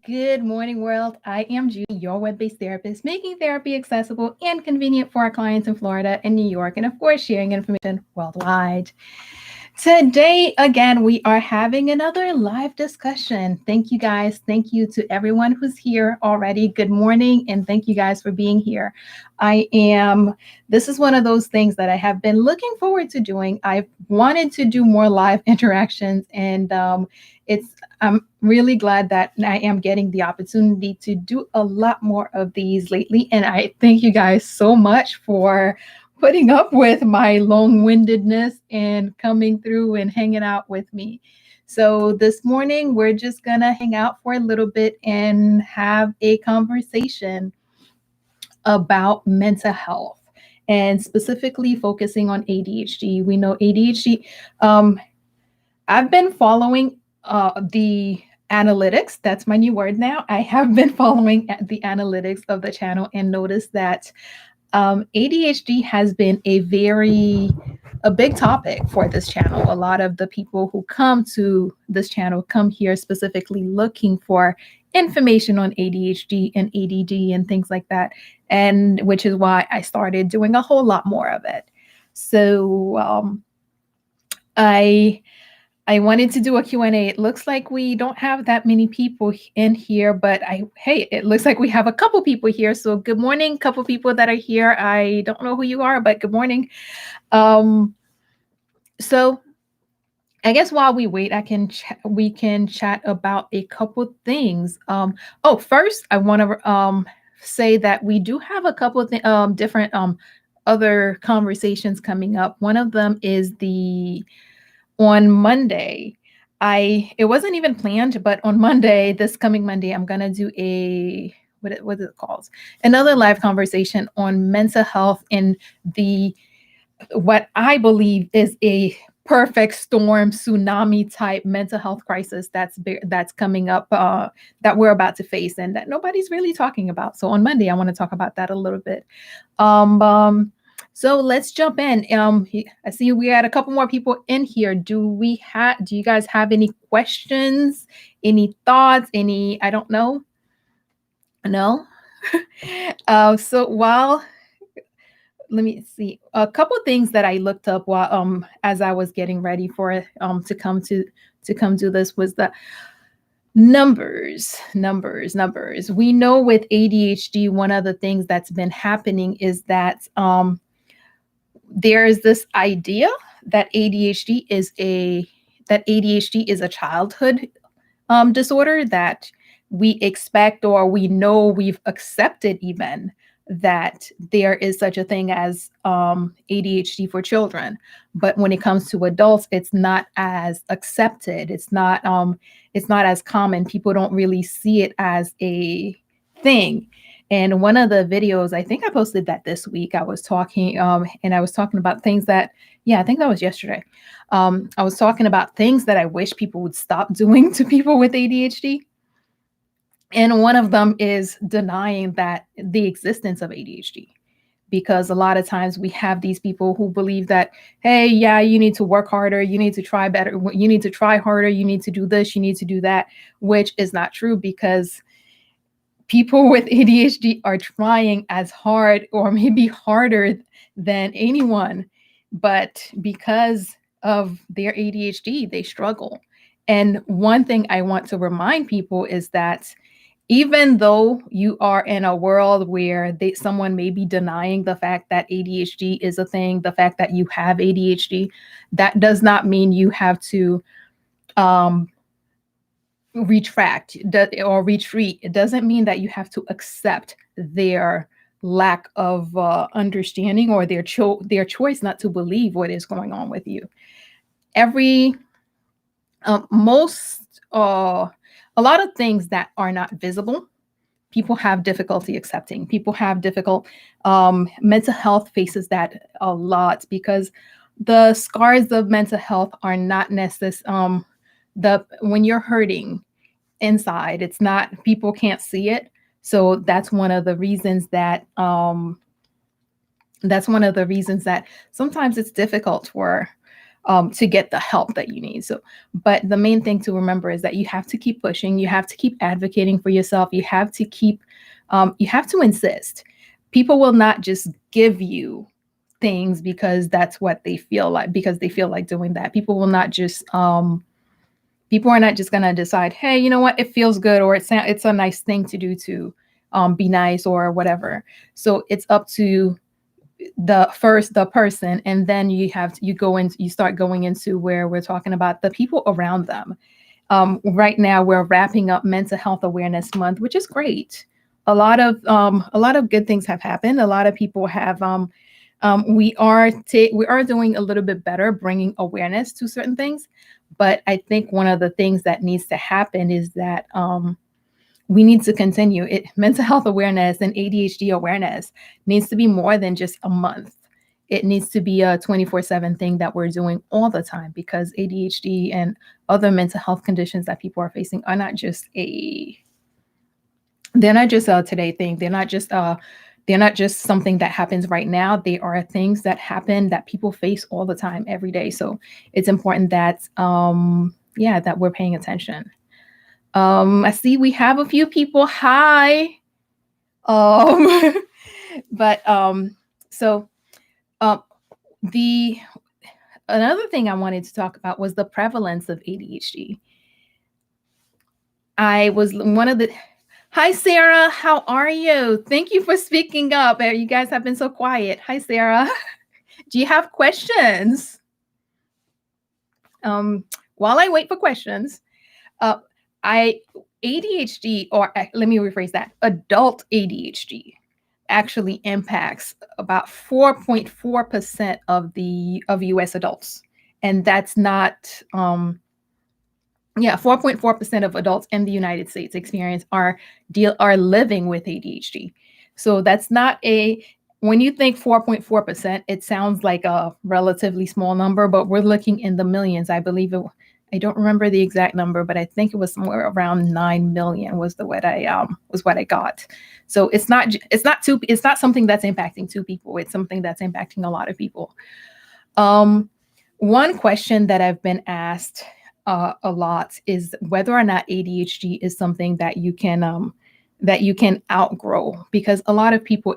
Good morning, world. I am Judy, your web based therapist, making therapy accessible and convenient for our clients in Florida and New York, and of course, sharing information worldwide. Today, again, we are having another live discussion. Thank you guys. Thank you to everyone who's here already. Good morning, and thank you guys for being here. This is one of those things that I have been looking forward to doing. I've wanted to do more live interactions, and I'm really glad that I am getting the opportunity to do a lot more of these lately. And I thank you guys so much for putting up with my long-windedness and coming through and hanging out with me. So this morning, we're just going to hang out for a little bit and have a conversation about mental health and specifically focusing on ADHD. We know ADHD. I've been following the analytics. That's my new word now. I have been following the analytics of the channel and noticed that ADHD has been a big topic for this channel. A lot of the people who come to this channel come here specifically looking for information on ADHD and ADD and things like that, and which is why I started doing a whole lot more of it. So I wanted to do a Q&A. It looks like we don't have that many people in here, but hey, it looks like we have a couple people here. So good morning, couple people that are here. I don't know who you are, but good morning. So I guess while we wait, we can chat about a couple things. First, I want to say that we do have a couple of different other conversations coming up. One of them is on Monday. It wasn't even planned, but on Monday, this coming Monday, I'm gonna do what is it called? Another live conversation on mental health and what I believe is a perfect storm tsunami type mental health crisis that's coming up, that we're about to face and that nobody's really talking about. So on Monday, I want to talk about that a little bit. So let's jump in. I see we had a couple more people in here. Do you guys have any questions, any thoughts, I don't know. No. Let me see. A couple things that I looked up while as I was getting ready for to come do this was the numbers. We know with ADHD, one of the things that's been happening is that there is this idea that ADHD is a childhood disorder, that we expect, or we know we've accepted even, that there is such a thing as ADHD for children. But when it comes to adults, it's not as accepted. It's not as common. People don't really see it as a thing. And one of the videos, I think I posted that this week, I was talking about things that, I think that was yesterday. I was talking about things that I wish people would stop doing to people with ADHD. And one of them is denying that the existence of ADHD, because a lot of times we have these people who believe that, hey, yeah, you need to work harder, you need to try better, you need to try harder, you need to do this, you need to do that, which is not true, because people with ADHD are trying as hard or maybe harder than anyone, but because of their ADHD, they struggle. And one thing I want to remind people is that even though you are in a world where someone may be denying the fact that ADHD is a thing, the fact that you have ADHD, that does not mean you have to retract or retreat. It doesn't mean that you have to accept their lack of understanding or their choice not to believe what is going on with you. A lot of things that are not visible, people have difficulty accepting. People have mental health faces that a lot, because the scars of mental health are not necessarily when you're hurting inside, it's not, people can't see it. So that's one of the reasons that sometimes it's difficult for to get the help that you need. So, but the main thing to remember is that you have to keep pushing. You have to keep advocating for yourself. You have to insist. People will not just give you things because that's what they feel like, because they feel like doing that. People are not just going to decide, hey, you know what, it feels good, or it's a nice thing to do to be nice or whatever. So it's up to the person, and then you start going into where we're talking about the people around them. Right now we're wrapping up Mental Health Awareness Month, which is great. A lot of good things have happened. A lot of people have we are doing a little bit better bringing awareness to certain things, but I think one of the things that needs to happen is that we need to continue it. Mental health awareness and ADHD awareness needs to be more than just a month. It needs to be a 24/7 thing that we're doing all the time, because ADHD and other mental health conditions that people are facing are not just a today thing. They're not just something that happens right now. They are things that happen that people face all the time, every day. So it's important that that we're paying attention. I see we have a few people. Hi. Um, but so the another thing I wanted to talk about was the prevalence of ADHD. I was one of the Hi, Sarah. How are you? Thank you for speaking up. You guys have been so quiet. Hi, Sarah. Do you have questions? While I wait for questions, ADHD, or let me rephrase that, adult ADHD actually impacts about 4.4% of US adults. And that's not 4.4% of adults in the United States are living with ADHD. So that's not when you think 4.4%, it sounds like a relatively small number, but we're looking in the millions. I don't remember the exact number, but I think it was somewhere around 9 million was what I got. So it's not something that's impacting two people. It's something that's impacting a lot of people. One question that I've been asked a lot is whether or not ADHD is something that you can outgrow, because a lot of people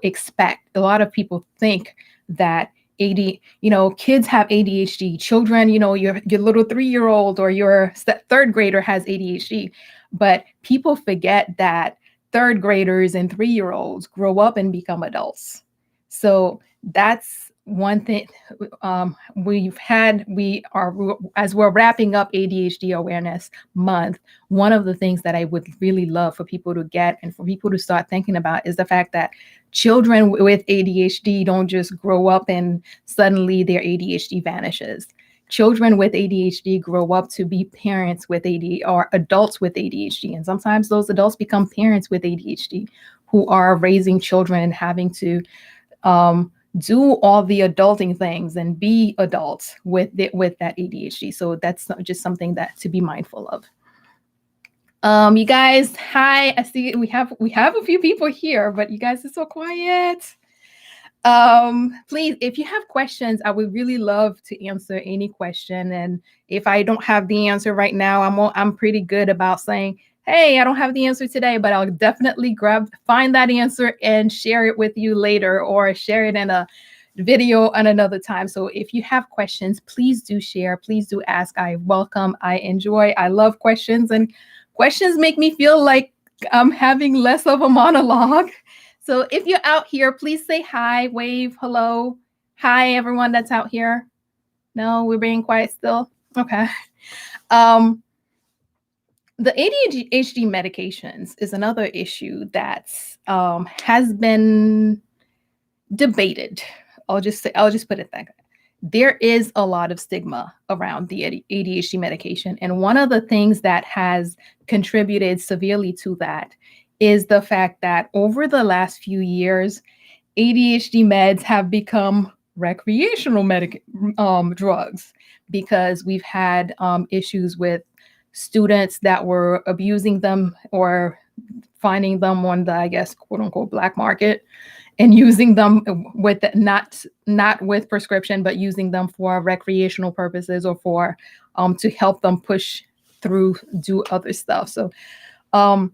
think that kids have ADHD, children, your little 3-year-old or your third grader has ADHD, but people forget that third graders and 3-year-olds grow up and become adults. So that's one thing. As we're wrapping up ADHD Awareness Month, one of the things that I would really love for people to get and for people to start thinking about is the fact that children with ADHD don't just grow up and suddenly their ADHD vanishes. Children with ADHD grow up to be parents with ADHD or adults with ADHD. And sometimes those adults become parents with ADHD who are raising children and having to do all the adulting things and be adults with that ADHD. So that's just something that to be mindful of. You guys, hi. I see we have a few people here, but you guys are so quiet. Please, if you have questions, I would really love to answer any question. And if I don't have the answer right now, I'm pretty good about saying, hey, I don't have the answer today, but I'll definitely find that answer and share it with you later, or share it in a video on another time. So if you have questions, please do share. Please do ask. I love questions, and questions make me feel like I'm having less of a monologue. So if you're out here, please say hi, wave, hello. Hi, everyone that's out here. No, we're being quiet still. Okay. The ADHD medications is another issue that has been debated. I'll just put it that way. There is a lot of stigma around the ADHD medication, and one of the things that has contributed severely to that is the fact that over the last few years, ADHD meds have become recreational drugs, because we've had issues with students that were abusing them or finding them on the, I guess, quote unquote, black market, and using them with not with prescription, but using them for recreational purposes, or for to help them push through, do other stuff. So um,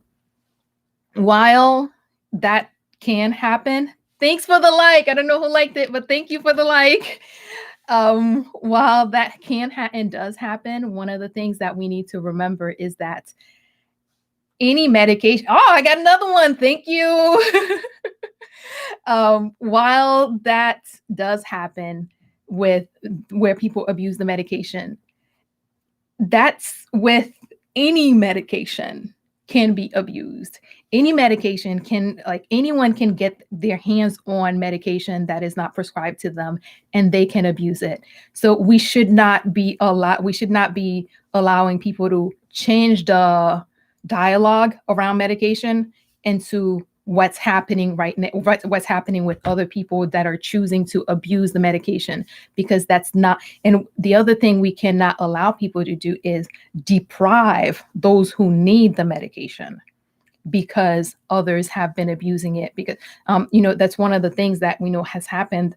while that can happen, thanks for the like. I don't know who liked it, but thank you for the like. While that can and does happen, one of the things that we need to remember is that any medication, oh, I got another one. Thank you. While that does happen with where people abuse the medication, that's with any medication can be abused. Any medication can, like, anyone can get their hands on medication that is not prescribed to them, and they can abuse it. So we should not be allowing people to change the dialogue around medication into what's happening right now, what's happening with other people that are choosing to abuse the medication, because that's not. And the other thing we cannot allow people to do is deprive those who need the medication because others have been abusing it. Because that's one of the things that we know has happened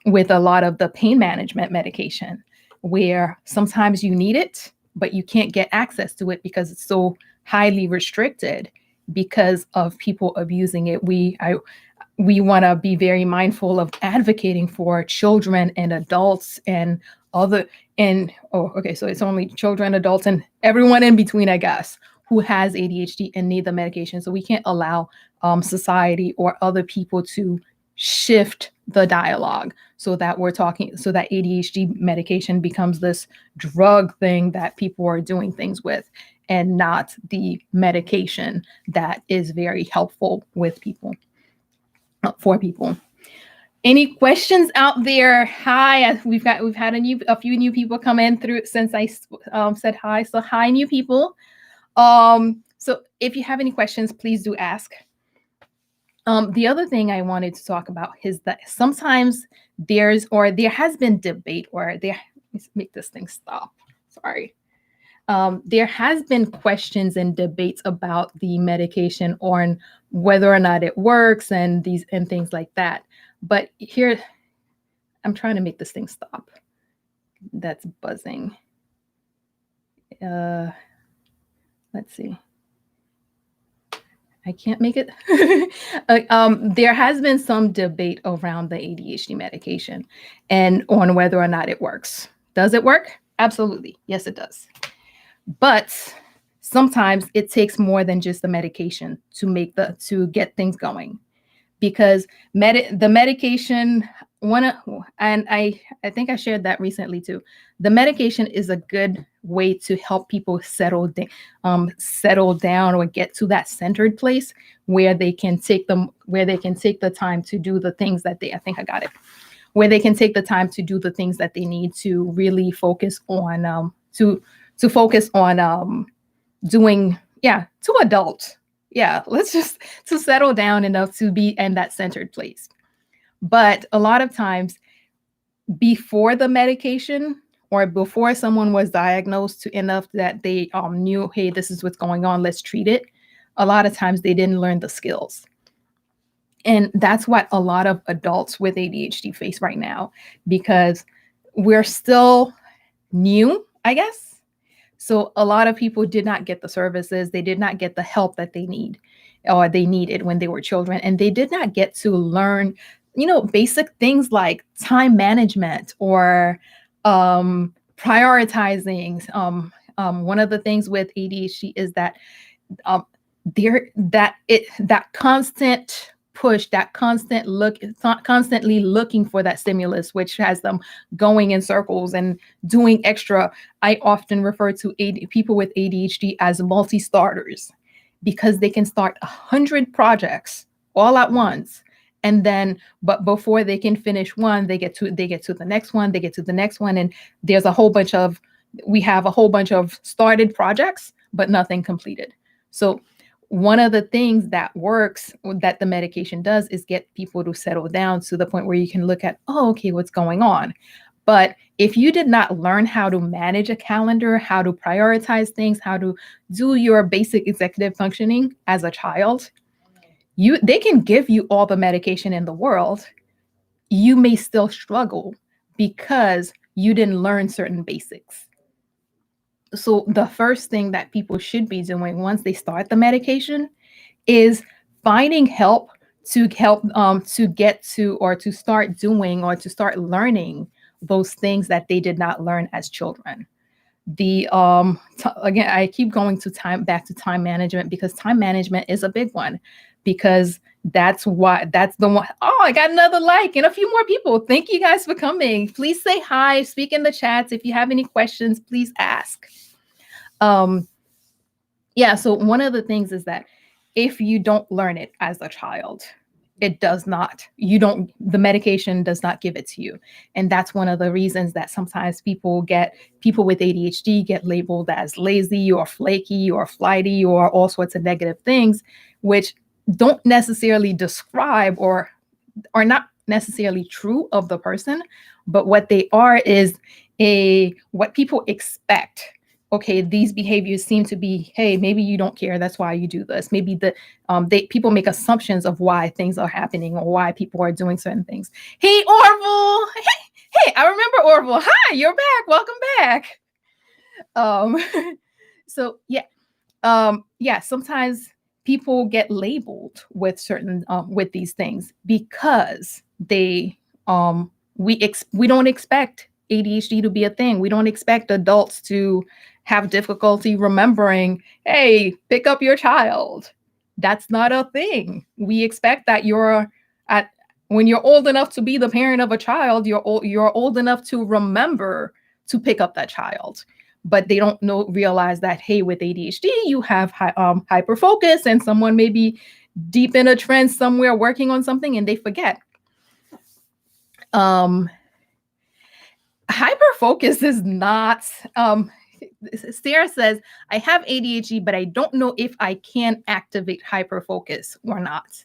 with a lot of the pain management medication, where sometimes you need it, but you can't get access to it because it's so highly restricted because of people abusing it. We want to be very mindful of advocating for children and adults and so it's only children, adults, and everyone in between, I guess, who has ADHD and need the medication. So we can't allow society or other people to shift the dialogue so that ADHD medication becomes this drug thing that people are doing things with, and not the medication that is very helpful with people, for people. Any questions out there? Hi, we've had a few new people come in through since I said hi. So hi, new people. So if you have any questions, please do ask. The other thing I wanted to talk about is that sometimes there has been debate, let's make this thing stop. Sorry. There has been questions and debates about the medication on whether or not it works and things like that. But here, I'm trying to make this thing stop. That's buzzing. Let's see. I can't make it. There has been some debate around the ADHD medication and on whether or not it works. Does it work? Absolutely. Yes, it does. But sometimes it takes more than just the medication to get things going, because the medication, and I think I shared that recently too. The medication is a good way to help people settle down or get to that centered place where they can take the time to do the things that where they can take the time to do the things that they need to really focus on to focus on doing, to adult. To settle down enough to be in that centered place. But a lot of times before the medication, or before someone was diagnosed enough that they knew, hey, this is what's going on, let's treat it, a lot of times they didn't learn the skills. And that's what a lot of adults with ADHD face right now, because we're still new, I guess. So a lot of people did not get the services, they did not get the help that they need, or they needed when they were children, and they did not get to learn, basic things like time management or prioritizing. One of the things with ADHD is that that constant push, that constantly looking for that stimulus, which has them going in circles and doing extra. I often refer to people with ADHD as multi-starters, because they can start 100 projects all at once. And then, but before they can finish one, they get to the next one, they get to the next one. And we have a whole bunch of started projects, but nothing completed. So one of the things that works, that the medication does, is get people to settle down to the point where you can look at, oh, okay, what's going on? But if you did not learn how to manage a calendar, how to prioritize things, how to do your basic executive functioning as a child, they can give you all the medication in the world. You may still struggle because you didn't learn certain basics. So the first thing that people should be doing once they start the medication is finding help to get to, or to start doing, or to start learning those things that they did not learn as children. Again, I keep going to back to time management, because time management is a big one, because that's the one. Oh, I got another like and a few more people. Thank you guys for coming. Please say hi, speak in the chats. If you have any questions, please ask. Yeah, so one of the things is that if you don't learn it as a child, the medication does not give it to you. And that's one of the reasons that sometimes people with ADHD get labeled as lazy or flaky or flighty or all sorts of negative things, which don't necessarily describe or are not necessarily true of the person, but what they are is what people expect. Okay, these behaviors seem to be, hey, maybe you don't care, that's why you do this. Maybe people make assumptions of why things are happening or why people are doing certain things. Hey, Orville. Hey, I remember Orville. Hi, you're back. Welcome back. So yeah, sometimes people get labeled with certain with these things because we don't expect ADHD to be a thing. We don't expect adults to have difficulty remembering, hey, pick up your child. That's not a thing. We expect that when you're old enough to be the parent of a child, you're old enough to remember to pick up that child. But they don't realize that, hey, with ADHD, you have hyperfocus, and someone may be deep in a trance somewhere working on something and they forget. Hyperfocus is not, Sarah says, I have ADHD, but I don't know if I can activate hyperfocus or not.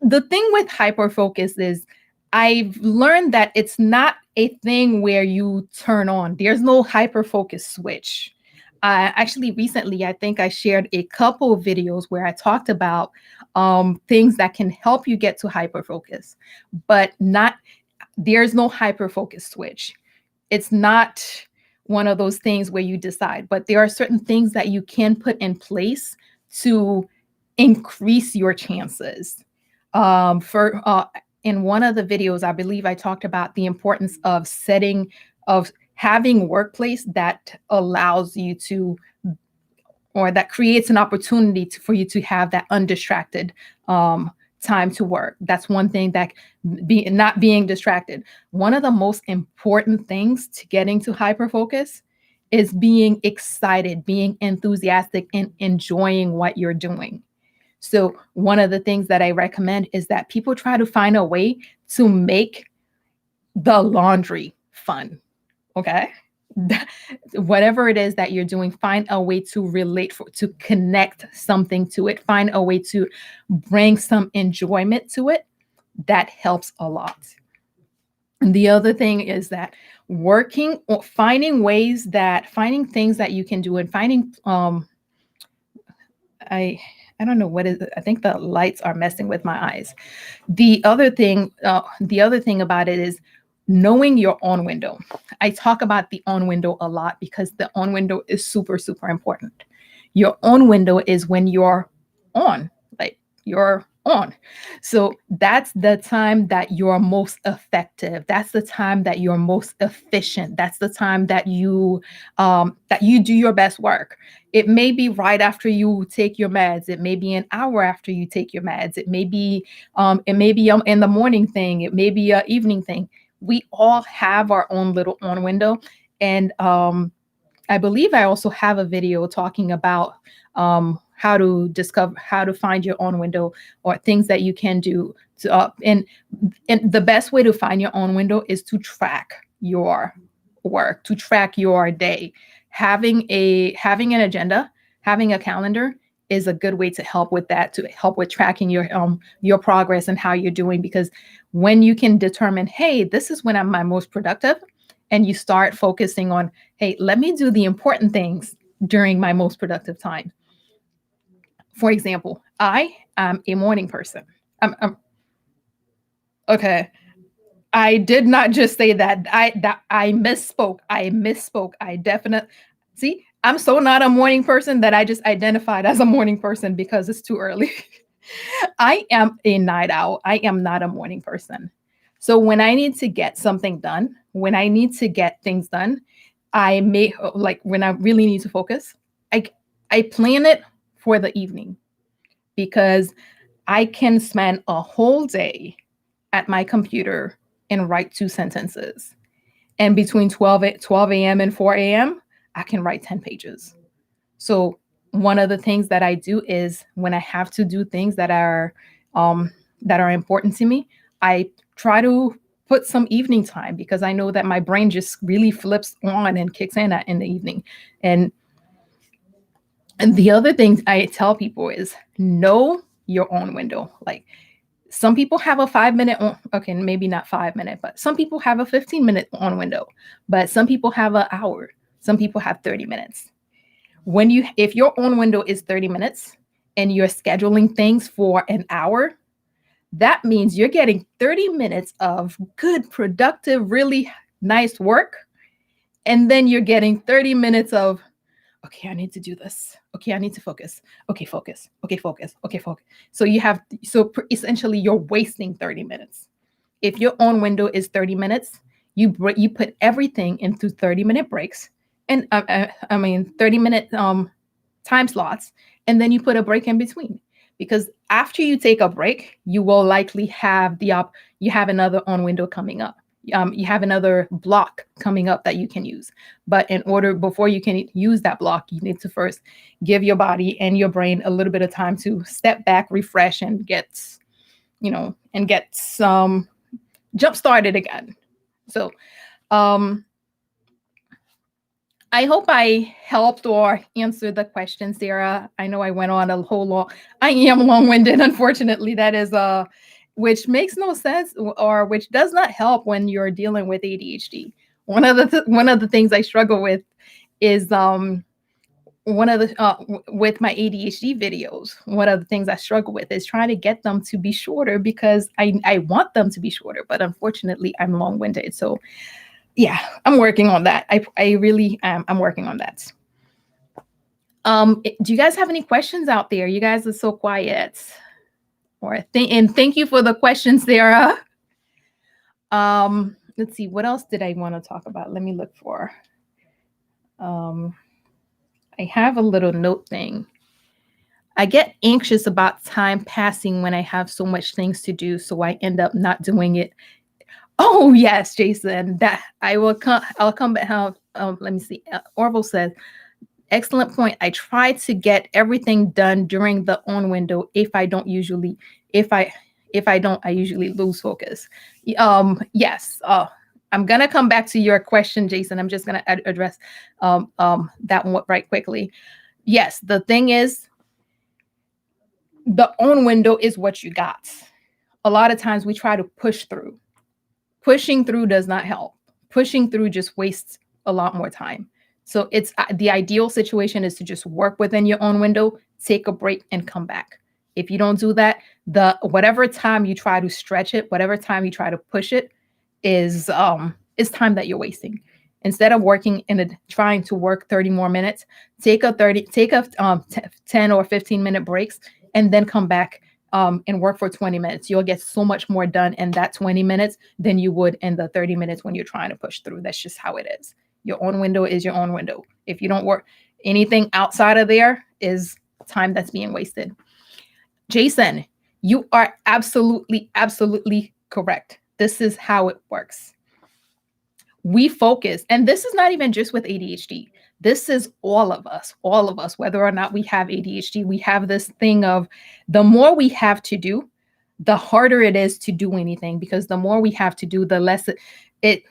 The thing with hyperfocus is I've learned that it's not a thing where you turn on. There's no hyperfocus switch. Actually, recently, I think I shared a couple of videos where I talked about things that can help you get to hyperfocus, but there's no hyperfocus switch. It's not one of those things where you decide, but there are certain things that you can put in place to increase your chances. In one of the videos, I believe I talked about the importance of having workplace that allows you to, or that creates an opportunity for you to have that undistracted time to work. That's one thing, that not being distracted. One of the most important things to getting to hyperfocus is being excited, being enthusiastic, and enjoying what you're doing. So one of the things that I recommend is that people try to find a way to make the laundry fun. Okay. Whatever it is that you're doing, find a way to to connect something to it, find a way to bring some enjoyment to it. That helps a lot. And the other thing is that finding things that you can do, and finding, I don't know what is it. I think the lights are messing with my eyes. The other thing about it is knowing your on window. I talk about the on window a lot because the on window is super, super important. Your on window is when you're on, like you're on. So that's the time that you're most effective. That's the time that you're most efficient. That's the time that you do your best work. It may be right after you take your meds. It may be an hour after you take your meds. It may be in the morning thing. It may be an evening thing. We all have our own little on window. And I believe I also have a video talking about how to find your own window, or things that you can do and the best way to find your own window is to track your work, to track your day. Having an agenda, having a calendar is a good way to help with that, to help with tracking your progress and how you're doing. Because when you can determine, hey, this is when I'm my most productive, and you start focusing on, hey, let me do the important things during my most productive time. For example, I am a morning person. Okay. I did not just say that. I misspoke. I misspoke. I definitely see. I'm so not a morning person that I just identified as a morning person because it's too early. I am a night owl. I am not a morning person. So when I need to get something done, when I need to get things done, I may like when I really need to focus, I I plan it for the evening because I can spend a whole day at my computer and write 2 sentences. And between 12 a.m. and 4 a.m., I can write 10 pages. So one of the things that I do is when I have to do things that are important to me, I try to put some evening time because I know that my brain just really flips on and kicks in the evening. And and the other thing I tell people is know your own window. Like some people have a 5 minute okay, maybe not 5 minute, but some people have a 15-minute on window, but some people have an hour, some people have 30 minutes. If your on window is 30 minutes and you're scheduling things for an hour, that means you're getting 30 minutes of good, productive, really nice work. And then you're getting 30 minutes of, okay, I need to do this. Okay, I need to focus. Okay, focus. Okay, focus. Okay, focus. So essentially you're wasting 30 minutes. If your on window is 30 minutes, you put everything into 30-minute breaks and 30-minute time slots, and then you put a break in between. Because after you take a break, you will likely have you have another on window coming up. You have another block coming up that you can use. But before you can use that block, you need to first give your body and your brain a little bit of time to step back, refresh, and get some jump started again. So I hope I helped or answered the question, Sarah. I know I went on a whole long. I am long-winded, unfortunately. That is which makes no sense or which does not help when you're dealing with ADHD. One of the things I struggle with is with my ADHD videos. One of the things I struggle with is trying to get them to be shorter because I want them to be shorter, but unfortunately I'm long-winded. So yeah, I'm working on that. I really am. I'm working on that. Do you guys have any questions out there? You guys are so quiet. And thank you for the questions, Sarah. Let's see, what else did I want to talk about? Let me look for. I have a little note thing. I get anxious about time passing when I have so much things to do, so I end up not doing it. Oh yes, Jason. That I will come. I'll come back. Let me see. Orville says, "Excellent point. I try to get everything done during the on window. If I don't, I usually lose focus." Yes. I'm gonna come back to your question, Jason. I'm just gonna address that one right quickly. Yes, the thing is, the on window is what you got. A lot of times we try to push through. Pushing through does not help. Pushing through just wastes a lot more time. So it's the ideal situation is to just work within your own window, take a break, and come back. If you don't do that, whatever time you try to stretch it, whatever time you try to push it, is time that you're wasting. Instead of trying to work 30 more minutes, take a 10 or 15-minute breaks, and then come back and work for 20 minutes. You'll get so much more done in that 20 minutes than you would in the 30 minutes when you're trying to push through. That's just how it is. Your own window is your own window. If you don't work anything outside of there is time that's being wasted. Jason, you are absolutely, absolutely correct. This is how it works. We focus, and this is not even just with ADHD. This is all of us, whether or not we have ADHD, we have this thing of the more we have to do, the harder it is to do anything, because the more we have to do, the less it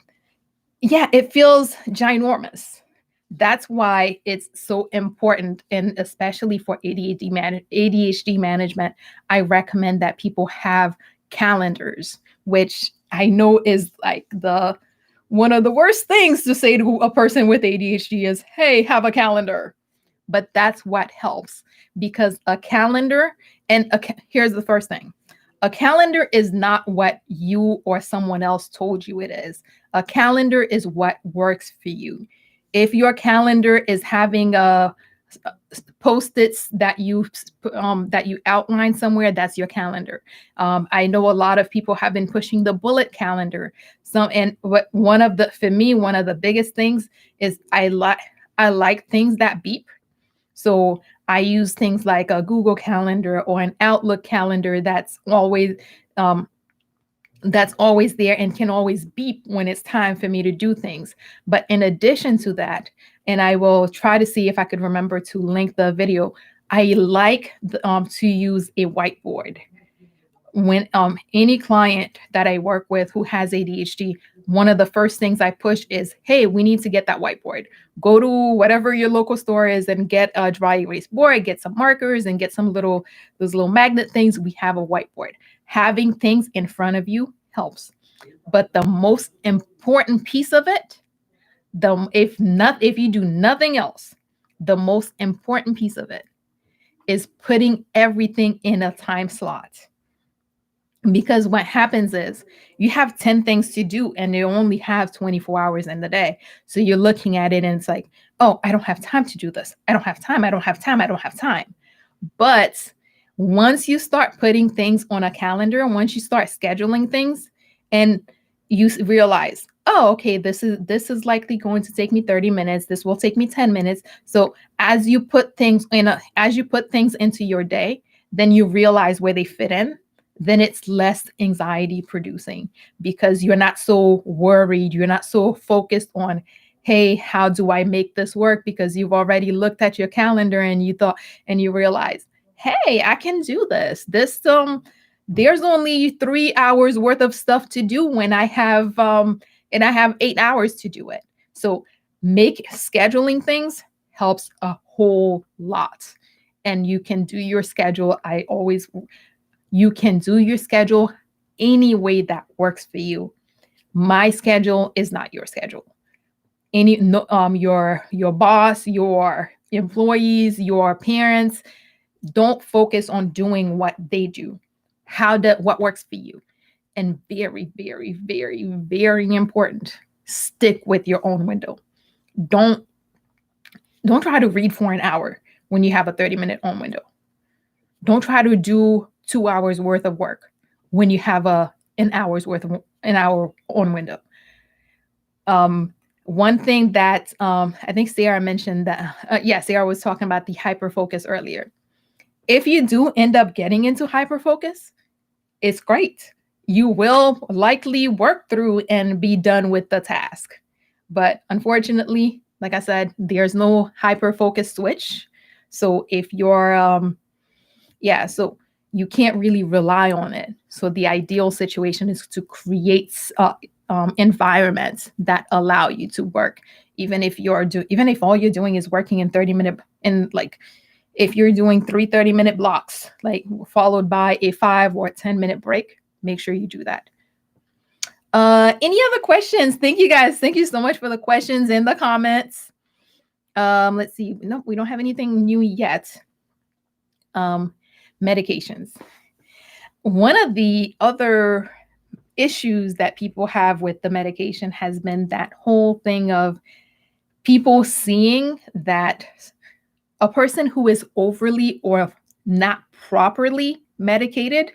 feels ginormous. That's why it's so important, and especially for ADHD management, I recommend that people have calendars, which I know is like the one of the worst things to say to a person with ADHD is, "Hey, have a calendar." But that's what helps, because a calendar, here's the first thing. A calendar is not what you or someone else told you it is. A calendar is what works for you. If your calendar is having a post-its that you outline somewhere, that's your calendar. I know a lot of people have been pushing the bullet calendar. And what one of the for me one of the biggest things is I like things that beep. So I use things like a Google Calendar or an Outlook calendar um, that's always there and can always beep when it's time for me to do things. But in addition to that, and I will try to see if I could remember to link the video, I like to use a whiteboard. When any client that I work with who has ADHD, one of the first things I push is, hey, we need to get that whiteboard. Go to whatever your local store is and get a dry erase board, get some markers, and get those little magnet things. We have a whiteboard. Having things in front of you helps. But the most important piece of it, if you do nothing else, the most important piece of it is putting everything in a time slot. Because what happens is you have 10 things to do and you only have 24 hours in the day. So you're looking at it and it's like, oh, I don't have time to do this. I don't have time. I don't have time. I don't have time. But once you start putting things on a calendar, once you start scheduling things and you realize, oh, okay, this is likely going to take me 30 minutes. This will take me 10 minutes. So as you put things into your day, then you realize where they fit in. Then it's less anxiety producing because you're not so worried. You're not so focused on, hey, how do I make this work? Because you've already looked at your calendar and you realize, hey, I can do this. There's only 3 hours worth of stuff to do when I have 8 hours to do it. So scheduling things helps a whole lot. And you can do your schedule. You can do your schedule any way that works for you. My schedule is not your schedule. Your boss, your employees, your parents, don't focus on doing what they do. What works for you. And very, very, very, very important, stick with your own window. Don't try to read for an hour when you have a 30-minute own window. Don't try to do 2 hours worth of work when you have an hour on window. One thing that I think Sarah mentioned that, Sarah was talking about the hyperfocus earlier. If you do end up getting into hyperfocus, it's great. You will likely work through and be done with the task. But unfortunately, like I said, there's no hyperfocus switch. So if you're, so you can't really rely on it. So the ideal situation is to create environments that allow you to work, even if all you're doing is working in 30-minute, and like if you're doing 3 30-minute blocks, like followed by a 5 or 10-minute break, make sure you do that. Any other questions? Thank you guys. Thank you so much for the questions in the comments. Let's see. No, we don't have anything new yet. Medications. One of the other issues that people have with the medication has been that whole thing of people seeing that a person who is overly or not properly medicated.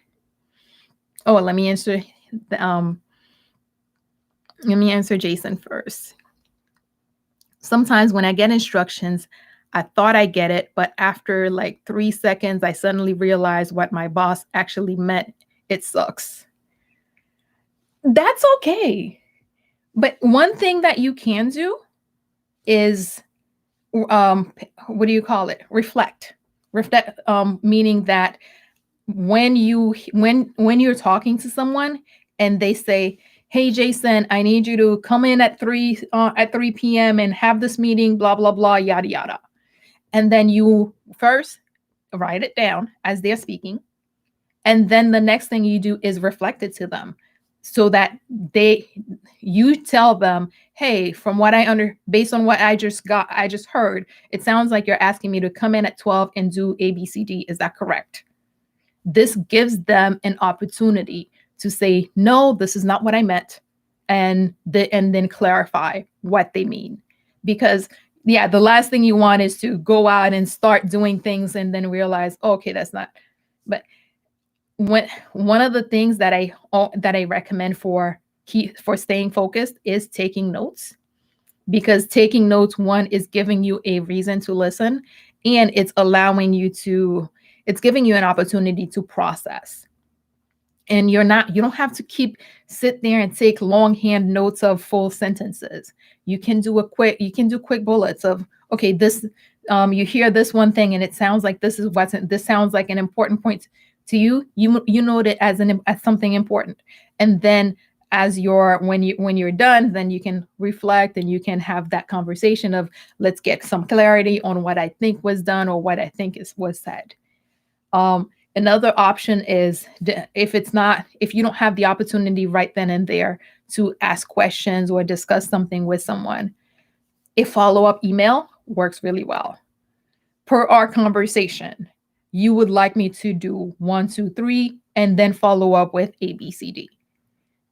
Oh, let me answer Jason first. Sometimes when I get instructions, I thought I get it, but after like 3 seconds, I suddenly realize what my boss actually meant. It sucks. That's okay. But one thing that you can do is, what do you call it? Reflect, meaning that when you're talking to someone and they say, hey, Jason, I need you to come in at 3 p.m. and have this meeting, blah, blah, blah, yada, yada. And then you first write it down as they're speaking. And then the next thing you do is reflect it to them so that you tell them, hey, from what based on what I just heard, it sounds like you're asking me to come in at 12 and do ABCD. Is that correct? This gives them an opportunity to say, no, this is not what I meant. And then clarify what they mean. Because yeah, the last thing you want is to go out and start doing things and then realize, oh, okay, that's not. But one of the things that I recommend for staying focused is taking notes, because taking notes, one, is giving you a reason to listen, and it's giving you an opportunity to process. And you don't have to sit there and take longhand notes of full sentences. You can do quick bullets of, okay, this, you hear this one thing and it sounds like this sounds like an important point to you. You note it as something important. And then when you're done, then you can reflect and you can have that conversation of, let's get some clarity on what I think was done or what I think was said. Another option is, if you don't have the opportunity right then and there to ask questions or discuss something with someone, a follow-up email works really well. Per our conversation, you would like me to do 1, 2, 3, and then follow up with ABCD.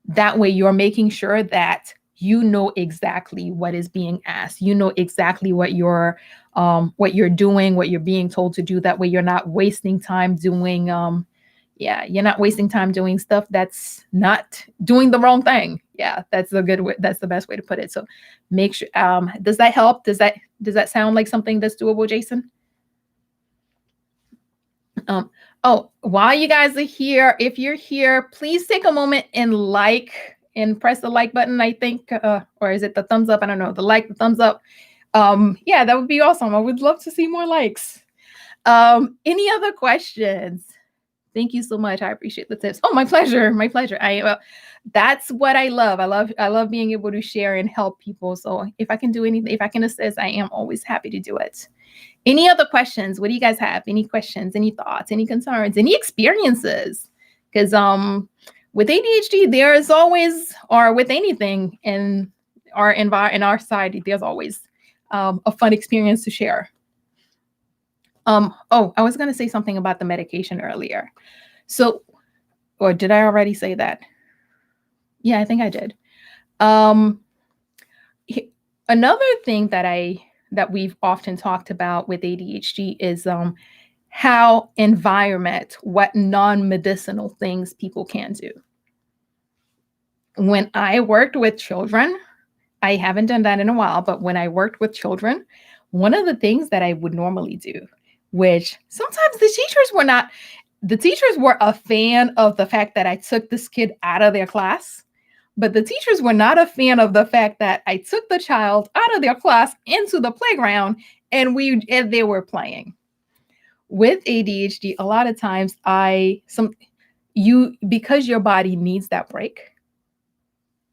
That way you're making sure that you know exactly what is being asked. You know exactly what you're doing, what you're being told to do. That way you're not wasting time doing, you're not wasting time doing stuff that's not doing the wrong thing. Yeah, that's the best way to put it. So make sure, does that help? Does that sound like something that's doable, Jason? While you guys are here, if you're here, please take a moment and press the like button, I think, or is it the thumbs up? I don't know, the thumbs up. Yeah, that would be awesome. I would love to see more likes. Any other questions? Thank you so much. I appreciate the tips. Oh, my pleasure. My pleasure. That's what I love. I love being able to share and help people. So if I can do anything, if I can assist, I am always happy to do it. Any other questions? What do you guys have? Any questions, any thoughts, any concerns, any experiences? Because with ADHD, there is always, or with anything in our society, there's always a fun experience to share. I was going to say something about the medication earlier. So, or did I already say that? Yeah, I think I did. Another thing that we've often talked about with ADHD is how what non-medicinal things people can do. When I worked with children, I haven't done that in a while, but when I worked with children, one of the things that I would normally do, which sometimes the teachers were a fan of the fact that I took this kid out of their class, but the teachers were not a fan of the fact that I took the child out of their class into the playground and they were playing. With ADHD, a lot of times because your body needs that break,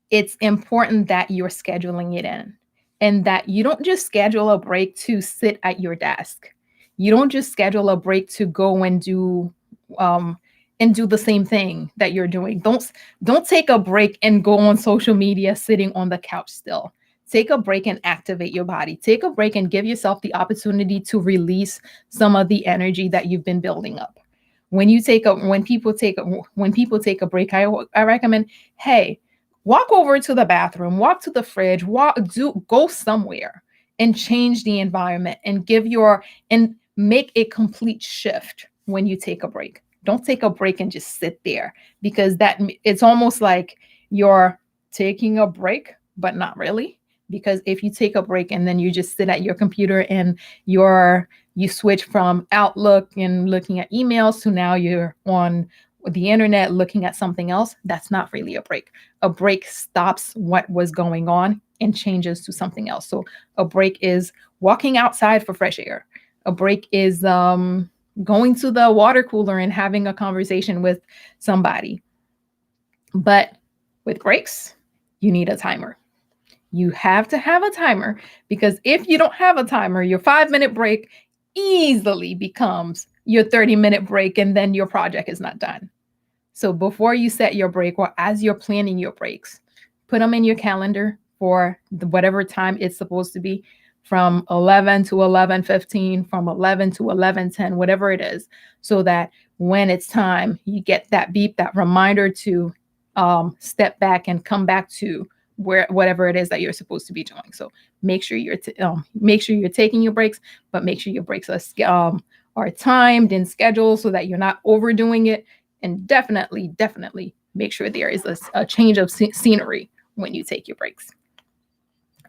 it's important that you're scheduling it in, and that you don't just schedule a break to sit at your desk. You don't just schedule a break to go and do the same thing that you're doing. Don't take a break and go on social media sitting on the couch still. Take a break and activate your body. Take a break and give yourself the opportunity to release some of the energy that you've been building up. When people take a break, I recommend, hey, walk over to the bathroom, walk to the fridge, go somewhere and change the environment and make a complete shift when you take a break. Don't take a break and just sit there, because it's almost like you're taking a break, but not really. Because if you take a break and then you just sit at your computer and you switch from Outlook and looking at emails to now you're on the internet looking at something else, that's not really a break. A break stops what was going on and changes to something else. So a break is walking outside for fresh air. A break is going to the water cooler and having a conversation with somebody. But with breaks, you need a timer. You have to have a timer, because if you don't have a timer, your 5-minute break easily becomes your 30-minute break, and then your project is not done. So before you set your break, or as you're planning your breaks, put them in your calendar for whatever time it's supposed to be, from 11 to 11:15, from 11 to 11:10, whatever it is, so that when it's time, you get that beep, that reminder to step back and come back to whatever it is that you're supposed to be doing. So make sure you're taking your breaks, but make sure your breaks are timed and scheduled so that you're not overdoing it. And definitely make sure there is a change of scenery when you take your breaks.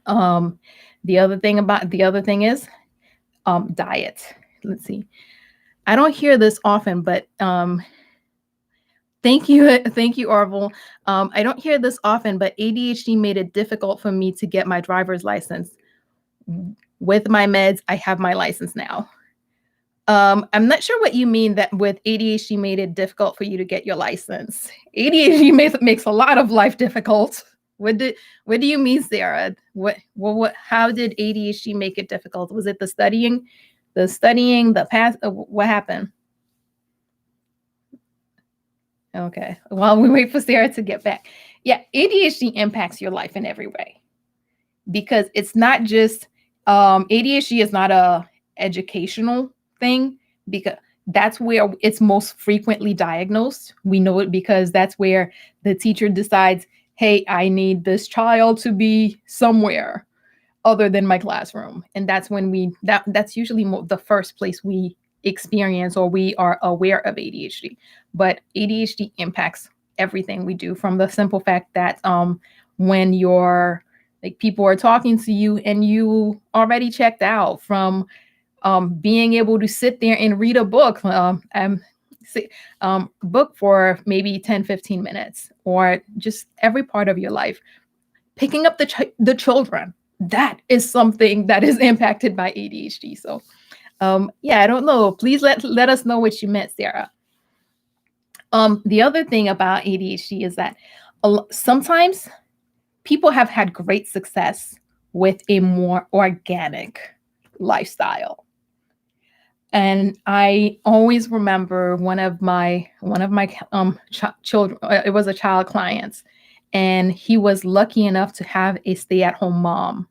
The other thing is diet. Let's see. I don't hear this often, but thank you, Orville. I don't hear this often, but ADHD made it difficult for me to get my driver's license. With my meds, I have my license now. I'm not sure what you mean that with ADHD made it difficult for you to get your license. ADHD makes a lot of life difficult. What do you mean, Sarah? How did ADHD make it difficult? Was it the studying, the past? What happened? Okay. While we wait for Sarah to get back. Yeah, ADHD impacts your life in every way, because it's not just ADHD is not a educational thing, because that's where it's most frequently diagnosed. We know it because that's where the teacher decides, hey, I need this child to be somewhere other than my classroom. And that's when that's usually the first place we experience or we are aware of ADHD. But ADHD impacts everything we do, from the simple fact that when you're like people are talking to you and you already checked out, from being able to sit there and read a book, book for maybe 10-15 minutes, or just every part of your life, picking up the children. That is something that is impacted by ADHD. So yeah, I don't know. Please let us know what you meant, Sarah. The other thing about ADHD is that sometimes people have had great success with a more organic lifestyle. And I always remember one of my children. It was a child client, and he was lucky enough to have a stay-at-home mom.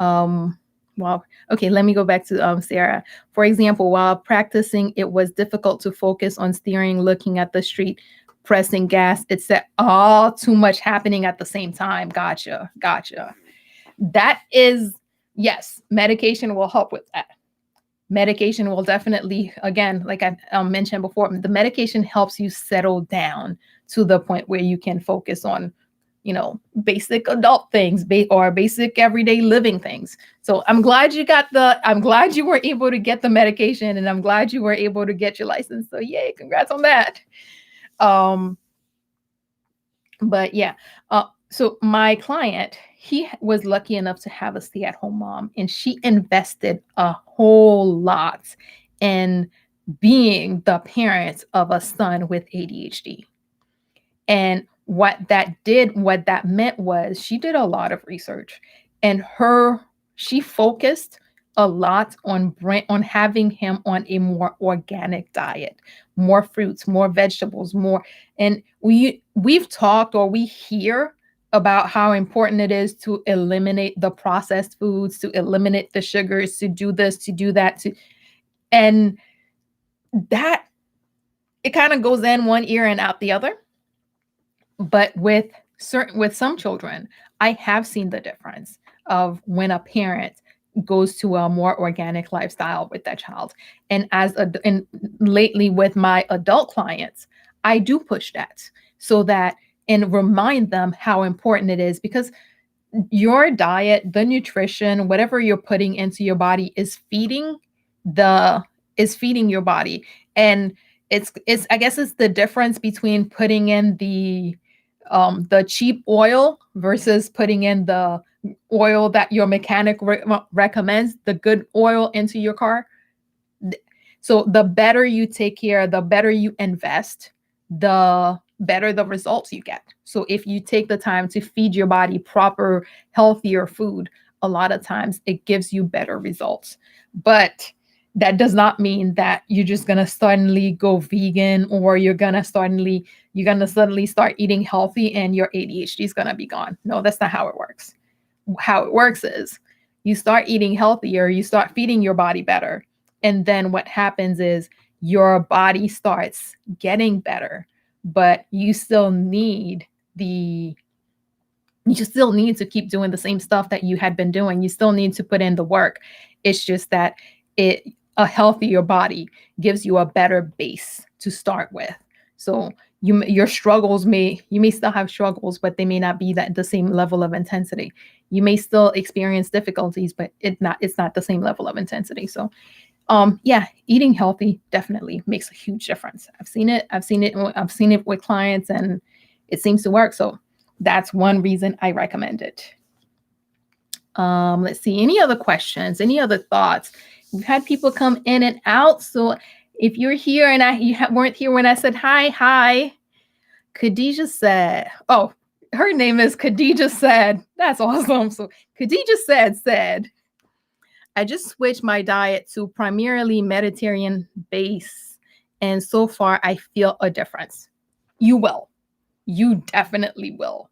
Well, okay, let me go back to Sarah. For example, while practicing, it was difficult to focus on steering, looking at the street, pressing gas. It's all too much happening at the same time. Gotcha. That is, yes, medication will help with that. Medication will definitely, again, like I mentioned before, the medication helps you settle down to the point where you can focus on, basic adult things or basic everyday living things. So I'm glad you were able to get the medication, and I'm glad you were able to get your license. So yay, congrats on that. But yeah, so my client, he was lucky enough to have a stay-at-home mom, and she invested a whole lot in being the parent of a son with ADHD. And what that meant was she did a lot of research, and she focused a lot on having him on a more organic diet, more fruits, more vegetables, more. And we've talked, or we hear about how important it is to eliminate the processed foods, to eliminate the sugars, to do this, to do that, and that it kind of goes in one ear and out the other. But with some children, I have seen the difference of when a parent goes to a more organic lifestyle with that child. And lately with my adult clients, I do push that and remind them how important it is, because your diet, the nutrition, whatever you're putting into your body is feeding your body. And I guess it's the difference between putting in the cheap oil versus putting in the oil that your mechanic recommends, the good oil into your car. So the better you take care, the better you invest, the better the results you get. So if you take the time to feed your body proper, healthier food, a lot of times it gives you better results. But that does not mean that you're just gonna suddenly go vegan, or you're gonna suddenly start eating healthy and your ADHD is gonna be gone. No, that's not how it works. How it works is you start eating healthier, you start feeding your body better, and then what happens is your body starts getting better, but you still need to keep doing the same stuff that you had been doing. You still need to put in the work. It's just that it a healthier body gives you a better base to start with. So your struggles you may still have struggles, but they may not be that the same level of intensity. You may still experience difficulties, but it's not the same level of intensity. So yeah, eating healthy definitely makes a huge difference. I've seen it with clients, and it seems to work. So that's one reason I recommend it. Let's see, any other questions, any other thoughts? We've had people come in and out. So if you're here and weren't here when I said hi. Khadija said, oh, her name is Khadija said. That's awesome. So Khadija said, I just switched my diet to primarily Mediterranean base, and so far I feel a difference. You will. You definitely will.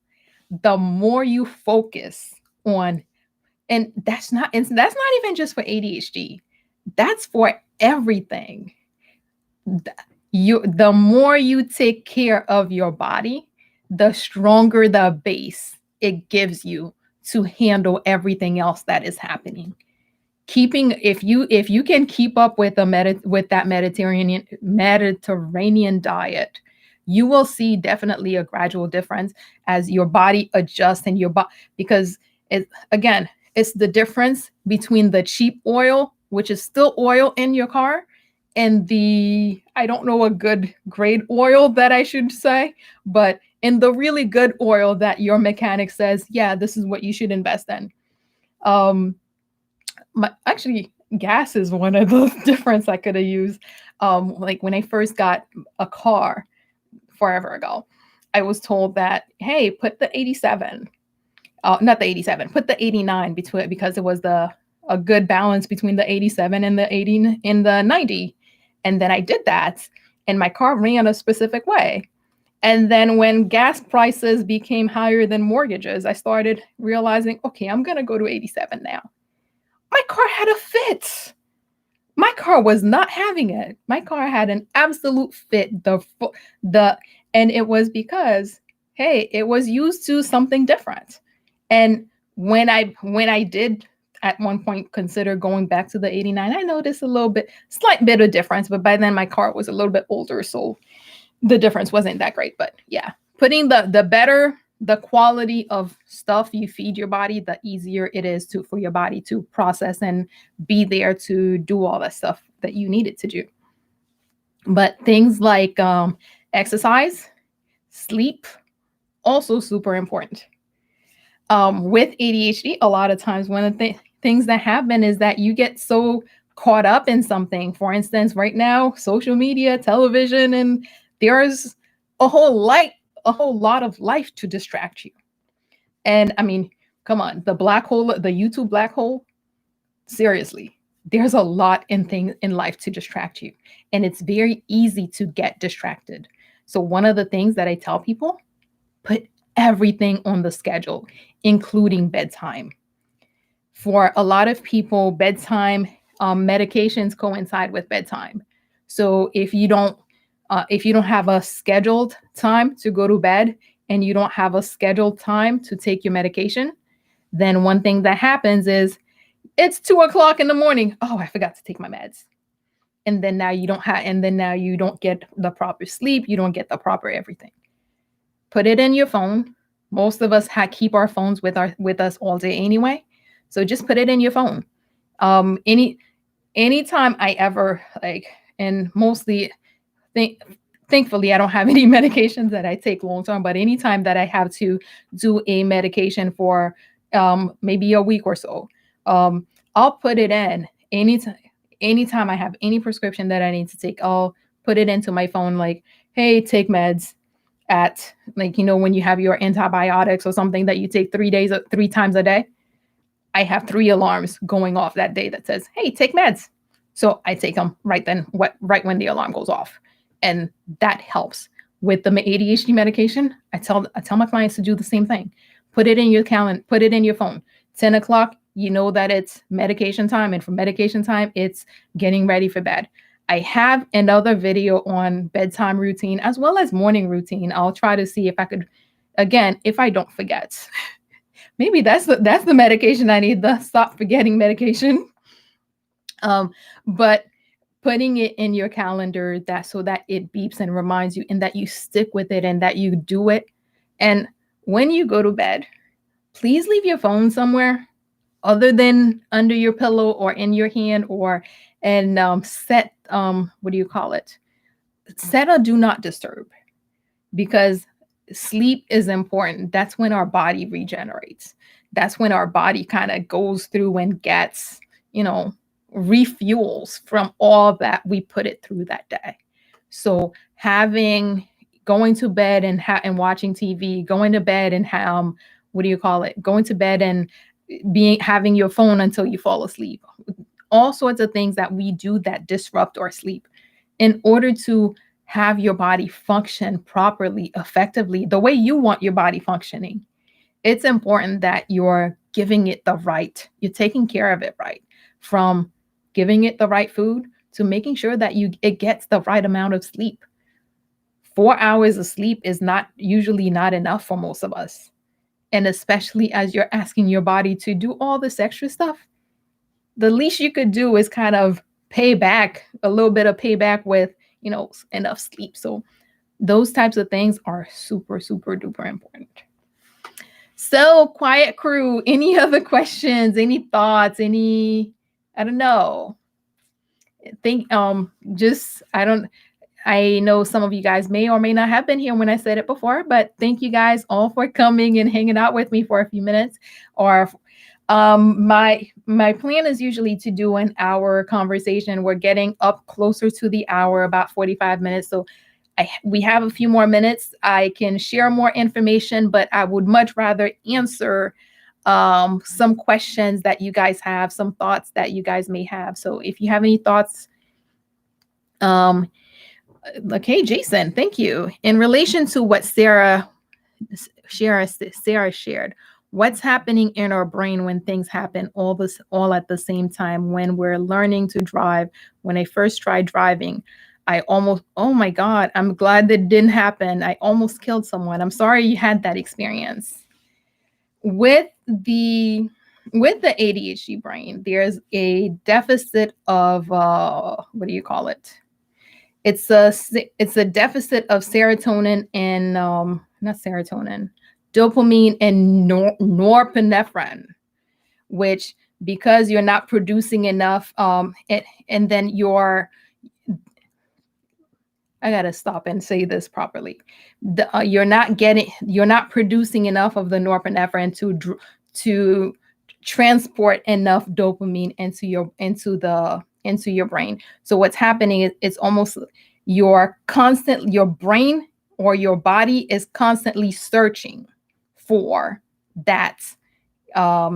The more you focus on, and that's not even just for ADHD. That's for everything. The more you take care of your body, the stronger the base it gives you to handle everything else that is happening. If you can keep up with that Mediterranean diet, you will see definitely a gradual difference as your body adjusts, and because it's the difference between the cheap oil, which is still oil in your car, and I don't know a good grade oil that I should say, but in the really good oil that your mechanic says, yeah, this is what you should invest in. Actually, gas is one of the difference I could have used. Like when I first got a car forever ago, I was told that, hey, put the 87, not the 87, put the 89 between, because it was a good balance between the 87 and the 80 and the 90. And then I did that, and my car ran a specific way. And then when gas prices became higher than mortgages, I started realizing, okay, I'm going to go to 87 now. My car had a fit. My car was not having it. My car had an absolute fit. And it was because, hey, it was used to something different. And when I did at one point consider going back to the 89, I noticed slight bit of difference, but by then my car was a little bit older, so the difference wasn't that great. But yeah, putting the quality of stuff you feed your body, the easier it is for your body to process and be there to do all that stuff that you need it to do. But things like exercise, sleep, also super important. With ADHD, a lot of times one of the things that happen is that you get so caught up in something. For instance, right now, social media, television, and there's a whole lot of life to distract you. And I mean, come on, the YouTube black hole, seriously, there's a lot in life to distract you. And it's very easy to get distracted. So one of the things that I tell people, put everything on the schedule, including bedtime. For a lot of people, bedtime medications coincide with bedtime. So if you don't have a scheduled time to go to bed, and you don't have a scheduled time to take your medication, then one thing that happens is it's 2:00 in the morning. Oh, I forgot to take my meds. And then now you don't get the proper sleep. You don't get the proper everything. Put it in your phone. Most of us keep our phones with us all day anyway. So just put it in your phone. Anytime I ever and mostly thankfully I don't have any medications that I take long term, but anytime that I have to do a medication for maybe a week or so, I'll put it in anytime I have any prescription that I need to take. I'll put it into my phone like, hey, take meds. at, like, when you have your antibiotics or something that you take 3 times a day. I have 3 alarms going off that day that says, "Hey, take meds." So I take them right when the alarm goes off, and that helps. With the ADHD medication, I tell my clients to do the same thing. Put it in your calendar. Put it in your phone. 10 o'clock. You know that it's medication time, and for medication time, it's getting ready for bed. I have another video on bedtime routine as well as morning routine. I'll try to see if I could, again, if I don't forget. Maybe that's the medication I need, the stop forgetting medication. But putting it in your calendar so that it beeps and reminds you, and that you stick with it, and that you do it. And when you go to bed, please leave your phone somewhere other than under your pillow or in your hand, set what do you call it? Set a do not disturb, because sleep is important. That's when our body regenerates. That's when our body kind of goes through and gets, refuels from all that we put it through that day. So going to bed and watching TV, going to bed and what do you call it? Going to bed and having your phone until you fall asleep. All sorts of things that we do that disrupt our sleep in order to have your body function properly, effectively, the way you want your body functioning. It's important that you're giving it you're taking care of it right, from giving it the right food to making sure that it gets the right amount of sleep. 4 hours of sleep is usually not enough for most of us. And especially as you're asking your body to do all this extra stuff, the least you could do is kind of pay back a little bit of payback with, enough sleep. So those types of things are super, super duper important. So, quiet crew, any other questions, any thoughts, I don't know. I know some of you guys may or may not have been here when I said it before, but thank you guys all for coming and hanging out with me for a few minutes. Or my plan is usually to do an hour conversation. We're getting up closer to the hour, about 45 minutes. So we have a few more minutes. I can share more information, but I would much rather answer some questions that you guys have, some thoughts that you guys may have. So if you have any thoughts, okay, Jason, thank you. In relation to what Sarah shared, what's happening in our brain when things happen all at the same time? When we're learning to drive, when I first tried driving, oh my God, I'm glad that didn't happen. I almost killed someone. I'm sorry you had that experience. With the ADHD brain, there's a deficit of, what do you call it? It's a deficit of serotonin and, not serotonin, dopamine and norepinephrine, which, because you're not producing enough, and then I gotta stop and say this properly. You're not producing enough of the norepinephrine to transport enough dopamine into your brain. So what's happening is it's almost your brain or your body is constantly searching for that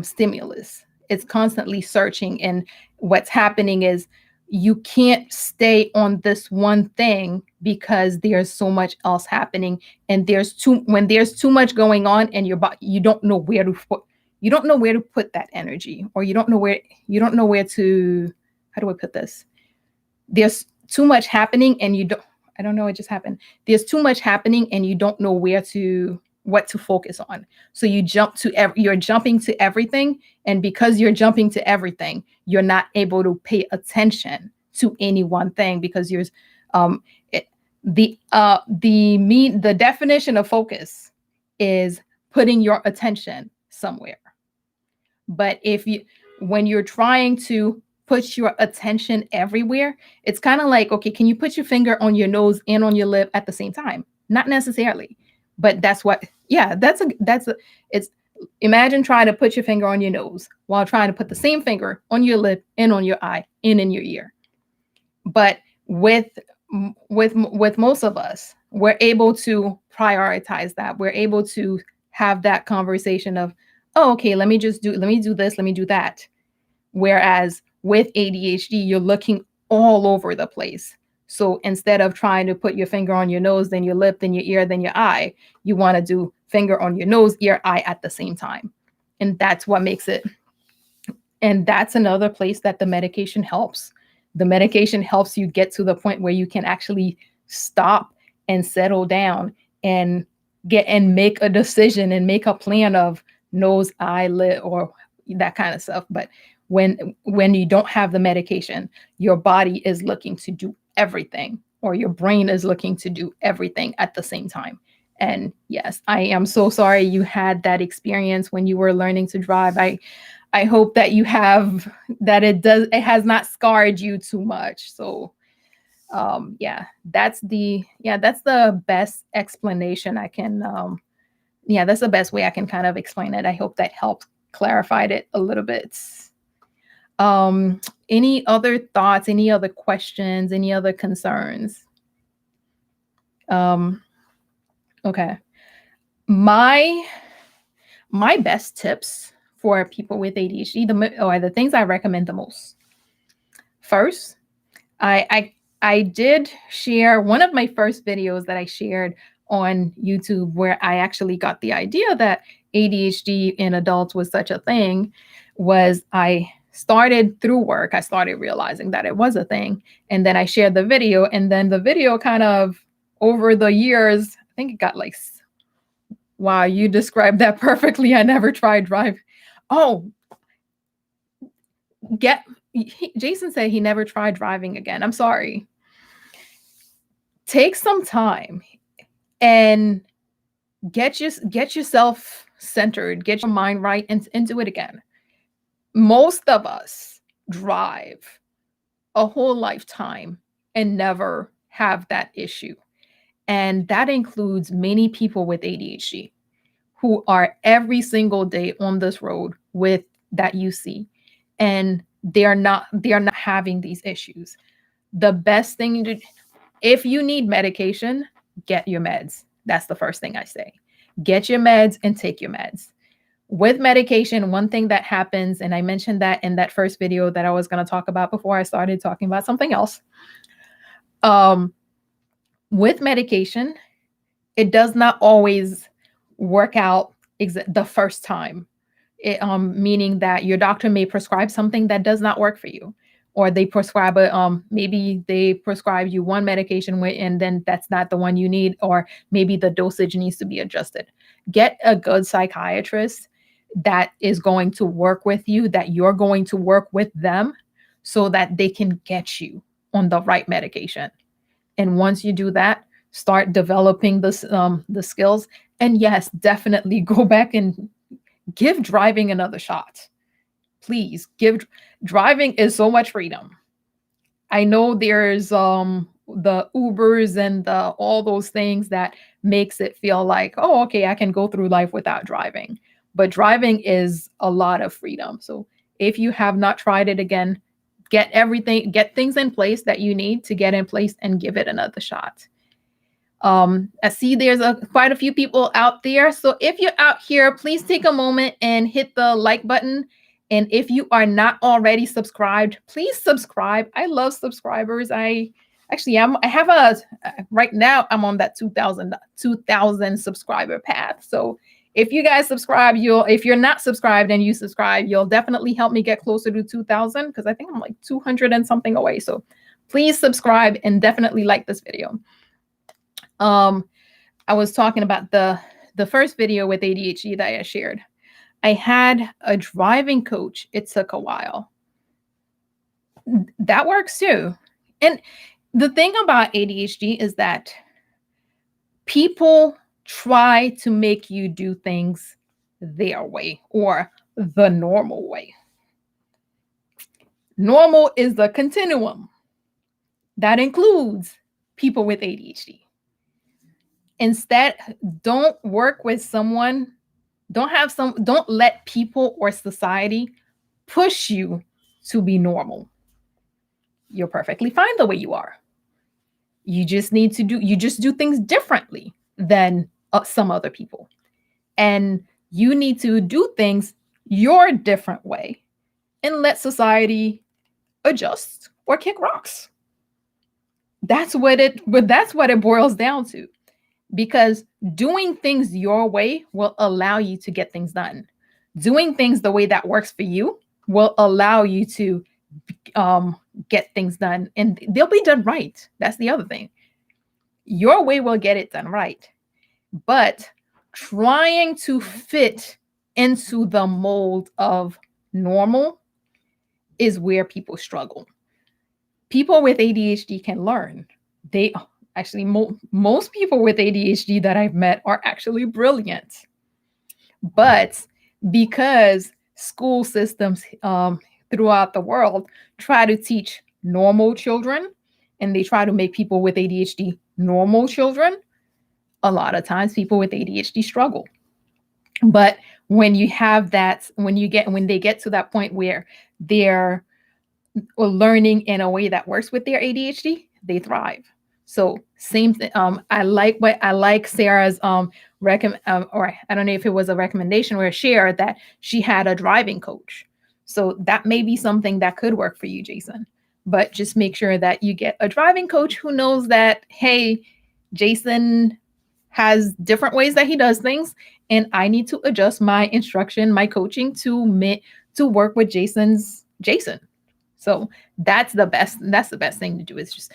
stimulus. It's constantly searching, and what's happening is you can't stay on this one thing because there's so much else happening, and when there's too much going on, and you don't know where to put that energy, or you don't know where to, how do I put this? There's too much happening, and I don't know, it just happened. There's too much happening, and you don't know what to focus on. So you're jumping to everything. And because you're jumping to everything, you're not able to pay attention to any one thing, because the definition of focus is putting your attention somewhere. But when you're trying to put your attention everywhere, it's kind of like, okay, can you put your finger on your nose and on your lip at the same time? Not necessarily. But imagine trying to put your finger on your nose while trying to put the same finger on your lip and on your eye and in your ear. But with most of us, we're able to prioritize that. We're able to have that conversation of, oh, okay, let me do this, let me do that. Whereas with ADHD, you're looking all over the place. So instead of trying to put your finger on your nose, then your lip, then your ear, then your eye, you want to do finger on your nose, ear, eye at the same time. And that's what makes it. And that's another place that the medication helps. The medication helps you get to the point where you can actually stop and settle down and make a decision and make a plan of nose, eye, lip, or that kind of stuff. But when you don't have the medication, your body is looking to do everything, or your brain is looking to do everything at the same time. And yes, I am so sorry you had that experience when you were learning to drive. I hope that it has not scarred you too much. So that's the best explanation I can that's the best way I can kind of explain it. I hope that helped clarified it a little bit. Any other thoughts, any other questions, any other concerns? Okay. My best tips for people with ADHD, the things I recommend the most. First, I did share one of my first videos that I shared on YouTube, where I actually got the idea that ADHD in adults was such a thing. Was I started through work, I started realizing that it was a thing. And then I shared the video, and then the video kind of over the years, I think it got like, wow, you described that perfectly. I never tried driving. Oh, Jason said he never tried driving again. I'm sorry. Take some time and get yourself centered, get your mind right, and do it again. Most of us drive a whole lifetime and never have that issue. And that includes many people with ADHD who are every single day on this road with that you see. And they're not having these issues. The best thing if you need medication, get your meds. That's the first thing I say. Get your meds and take your meds. With medication, one thing that happens, and I mentioned that in that first video that I was going to talk about before I started talking about something else. With medication, it does not always work out the first time. Meaning that your doctor may prescribe something that does not work for you, or they prescribe maybe they prescribe you one medication and then that's not the one you need, or maybe the dosage needs to be adjusted. Get a good psychiatrist that is going to work with you, that you're going to work with them, so that they can get you on the right medication. And once you do that, start developing the skills. And yes, definitely go back and give driving another shot. Please driving is so much freedom. I know there's the Ubers and all those things that makes it feel like, oh, okay, I can go through life without driving. But driving is a lot of freedom. So if you have not tried it, again, get things in place that you need to get in place and give it another shot. I see there's quite a few people out there. So if you're out here, please take a moment and hit the like button. And if you are not already subscribed, please subscribe. I love subscribers. Right now I'm on that 2,000 subscriber path. So if you guys subscribe, if you're not subscribed and you subscribe, you'll definitely help me get closer to 2,000, because I think I'm like 200 and something away. So please subscribe and definitely like this video. I was talking about the first video with ADHD that I shared. I had a driving coach. It took a while. That works too. And the thing about ADHD is that people try to make you do things their way, or the normal way. Normal is the continuum. That includes people with ADHD. Instead, don't work with someone, don't let people or society push you to be normal. You're perfectly fine the way you are. You just do things differently. than some other people. And you need to do things your different way and let society adjust or kick rocks. That's what it boils down to. Because doing things your way will allow you to get things done. Doing things the way that works for you will allow you to get things done, and they'll be done right. That's the other thing. Your way will get it done right. But trying to fit into the mold of normal is where people struggle. People with ADHD can learn. They actually, most people with ADHD that I've met are actually brilliant. But because school systems throughout the world try to teach normal children and they try to make people with ADHD normal children, a lot of times people with ADHD struggle. But when you have that, when they get to that point where they're learning in a way that works with their ADHD, they thrive. So same thing. I like Sarah's or I don't know if it was a recommendation or a share that she had a driving coach. So that may be something that could work for you, Jason. But just make sure that you get a driving coach who knows that, hey, Jason has different ways that he does things, and I need to adjust my instruction, my coaching to work with Jason. So that's the best thing to do, is just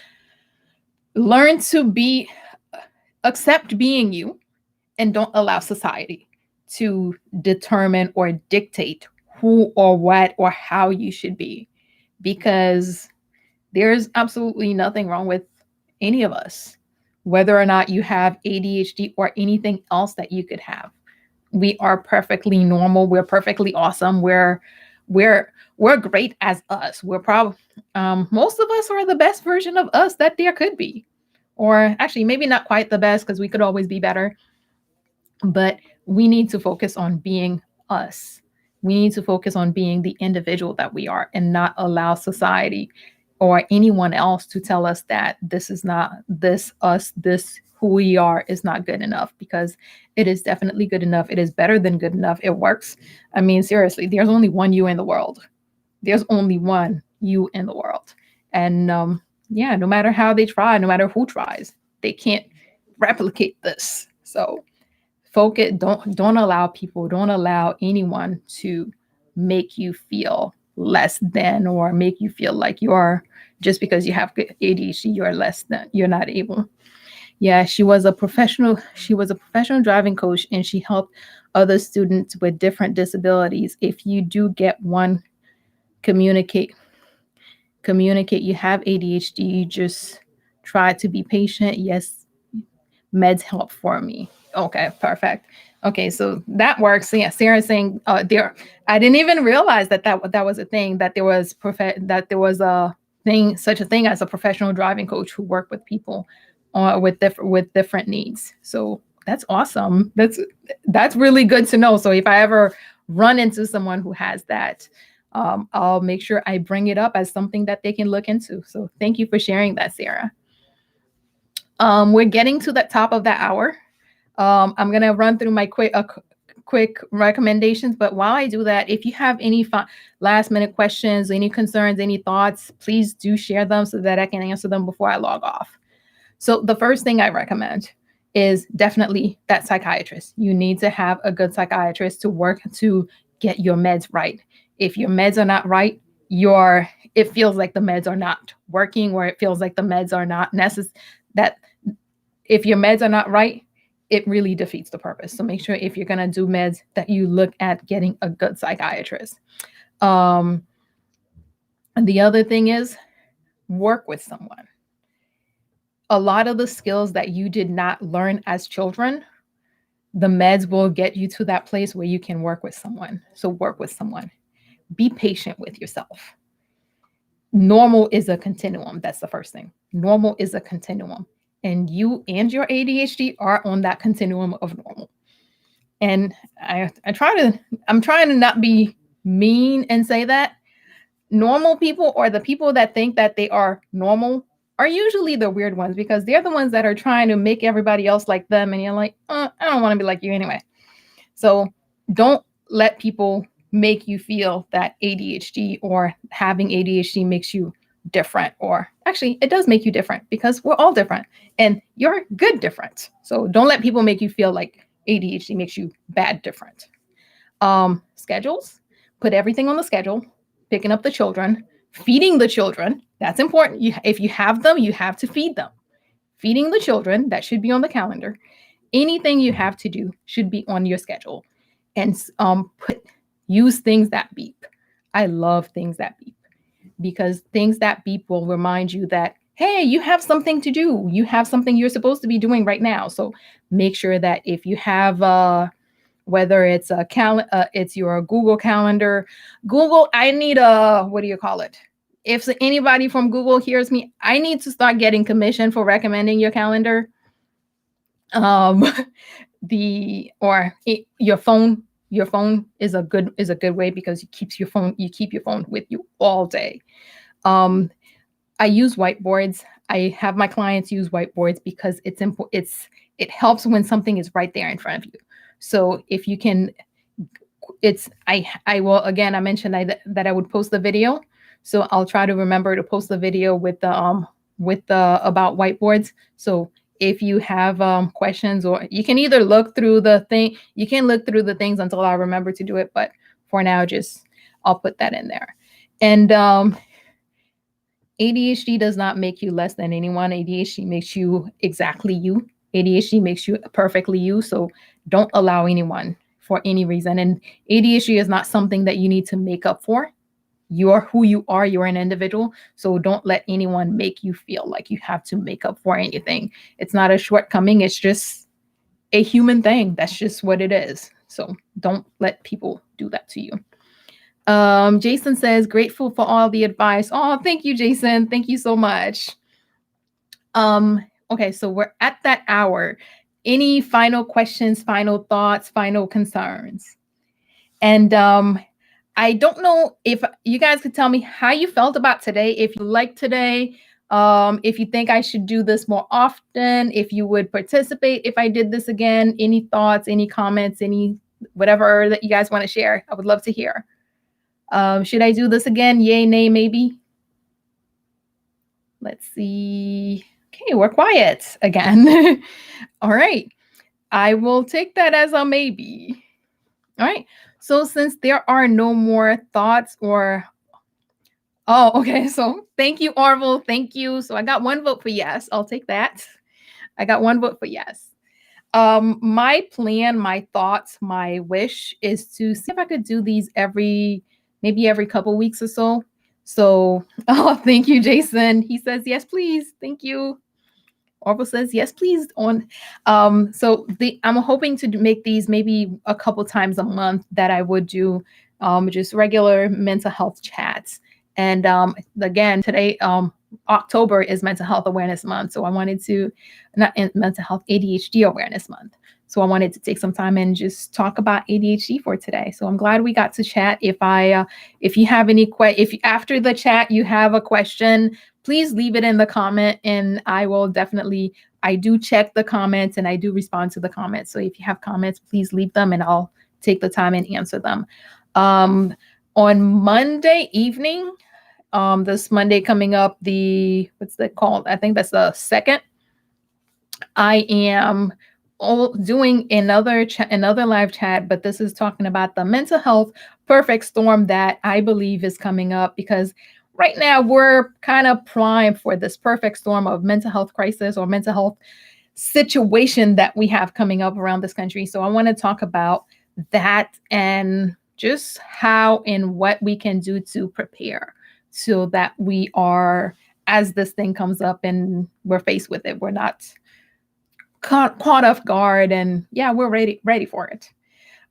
learn to accept being you, and don't allow society to determine or dictate who or what or how you should be, because there's absolutely nothing wrong with any of us, whether or not you have ADHD or anything else that you could have. We are perfectly normal. We're perfectly awesome. We're great as us. We're probably most of us are the best version of us that there could be, or actually maybe not quite the best, because we could always be better. But we need to focus on being us. We need to focus on being the individual that we are, and not allow society or anyone else to tell us that this is not this us, this who we are is not good enough, because it is definitely good enough. It is better than good enough. It works. I mean, seriously, there's only one you in the world. There's only one you in the world. And yeah, no matter how they try, no matter who tries, they can't replicate this. So focus, don't allow anyone to make you feel less than, or make you feel like you're, just because you have ADHD, you're less than, you're not able. Yeah, she was a professional driving coach, and she helped other students with different disabilities. If you do get one, communicate. You have ADHD, just try to be patient. Yes, meds help for me. Okay, perfect. Okay, so that works. So yeah, Sarah's saying there. I didn't even realize that was a thing, that there was such a thing as a professional driving coach who worked with people with different needs. So that's awesome. That's really good to know. So if I ever run into someone who has that, I'll make sure I bring it up as something that they can look into. So thank you for sharing that, Sarah. We're getting to the top of the hour. I'm gonna run through my quick recommendations, but while I do that, if you have any last minute questions, any concerns, any thoughts, please do share them so that I can answer them before I log off. So the first thing I recommend is definitely that psychiatrist. You need to have a good psychiatrist to work to get your meds right. If your meds are not right, it feels like the meds are not working, or it feels like the meds are not necessary. That if your meds are not right, it really defeats the purpose. So make sure if you're going to do meds that you look at getting a good psychiatrist. And the other thing is work with someone. A lot of the skills that you did not learn as children, the meds will get you to that place where you can work with someone. So work with someone. Be patient with yourself. Normal is a continuum. That's the first thing. Normal is a continuum. And you and your ADHD are on that continuum of normal. And I'm trying to not be mean and say that normal people, or the people that think that they are normal, are usually the weird ones because they're the ones that are trying to make everybody else like them. And you're like, I don't want to be like you anyway. So don't let people make you feel that ADHD or having ADHD makes you different. Or actually, it does make you different because we're all different and you're good different. So don't let people make you feel like ADHD makes you bad different. Schedules, put everything on the schedule, picking up the children, feeding the children. That's important. If you have them, you have to feed them. Feeding the children, that should be on the calendar. Anything you have to do should be on your schedule. And use things that beep. I love things that beep because things that beep will remind you that, hey, you have something to do. You have something you're supposed to be doing right now. So make sure that if you have whether it's it's your Google Calendar. Google, I need what do you call it? If anybody from Google hears me, I need to start getting commission for recommending your calendar. Your phone. Your phone is a good way because you keep your phone with you all day. I use whiteboards. I have my clients use whiteboards because it helps when something is right there in front of you. So if you can, I will, again, I mentioned that I would post the video. So I'll try to remember to post the video with the about whiteboards. So if you have questions, or you can either look through the thing, you can look through the things until I remember to do it. But for now, I'll put that in there. And ADHD does not make you less than anyone. ADHD makes you exactly you. ADHD makes you perfectly you. So don't allow anyone for any reason. And ADHD is not something that you need to make up for. You're who you are. You're an individual. So don't let anyone make you feel like you have to make up for anything. It's not a shortcoming. It's just a human thing. That's just what it is. So don't let people do that to you. Jason says, grateful for all the advice. Oh, thank you, Jason. Thank you so much. Okay, so we're at that hour. Any final questions, final thoughts, final concerns? And I don't know if you guys could tell me how you felt about today. If you liked today, if you think I should do this more often, if you would participate if I did this again, any thoughts, any comments, any whatever that you guys want to share, I would love to hear. Should I do this again? Yay, nay, maybe? Let's see. Okay, we're quiet again. All right. I will take that as a maybe. All right. So since there are no more thoughts okay. So thank you, Orville. Thank you. So I got one vote for yes. I'll take that. I got one vote for yes. My plan, my thoughts, my wish is to see if I could do these maybe every couple weeks or so. So, thank you, Jason. He says, yes, please. Thank you. Orville says, yes, please. I'm hoping to make these maybe a couple times a month that I would do just regular mental health chats. And again, today, October is Mental Health Awareness Month. So I wanted to, Mental Health ADHD Awareness Month. So I wanted to take some time and just talk about ADHD for today. So I'm glad we got to chat. If you have any if after the chat you have a question, please leave it in the comment, and I will definitely. I do check the comments and I do respond to the comments. So if you have comments, please leave them, and I'll take the time and answer them. On Monday evening, this Monday coming up, what's that called? I think that's the 2nd. I am doing another live chat, but this is talking about the mental health perfect storm that I believe is coming up, because right now we're kind of primed for this perfect storm of mental health crisis or mental health situation that we have coming up around this country. So I want to talk about that and just how and what we can do to prepare so that we are, as this thing comes up and we're faced with it, we're not caught off guard, and we're ready for it.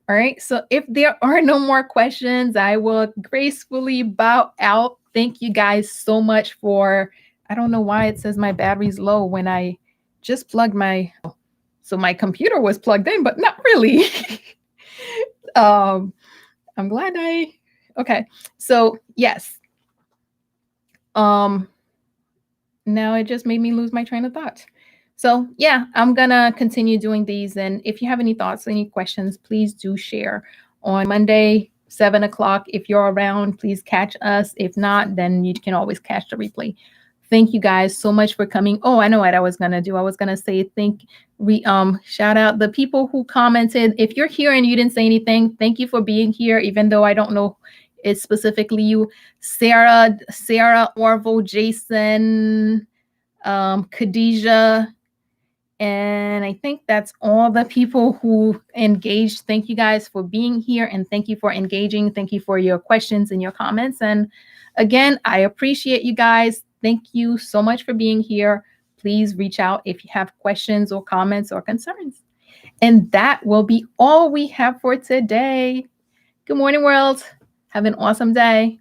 All right. So if there are no more questions, I will gracefully bow out. Thank you guys so much for, I don't know why it says my battery's low when I just plugged so my computer was plugged in, but not really. I'm glad okay. So yes. now it just made me lose my train of thought. So yeah, I'm gonna continue doing these. And if you have any thoughts, any questions, please do share. On Monday, 7 o'clock. If you're around, please catch us. If not, then you can always catch the replay. Thank you guys so much for coming. Oh, I know what I was gonna do. I was gonna say shout out the people who commented. If you're here and you didn't say anything, thank you for being here, even though I don't know it's specifically you. Sarah, Orville, Jason, Khadijah, and I think that's all the people who engaged. Thank you guys for being here, and thank you for engaging. Thank you for your questions and your comments. And again, I appreciate you guys. Thank you so much for being here. Please reach out if you have questions or comments or concerns. And that will be all we have for today. Good morning, world. Have an awesome day.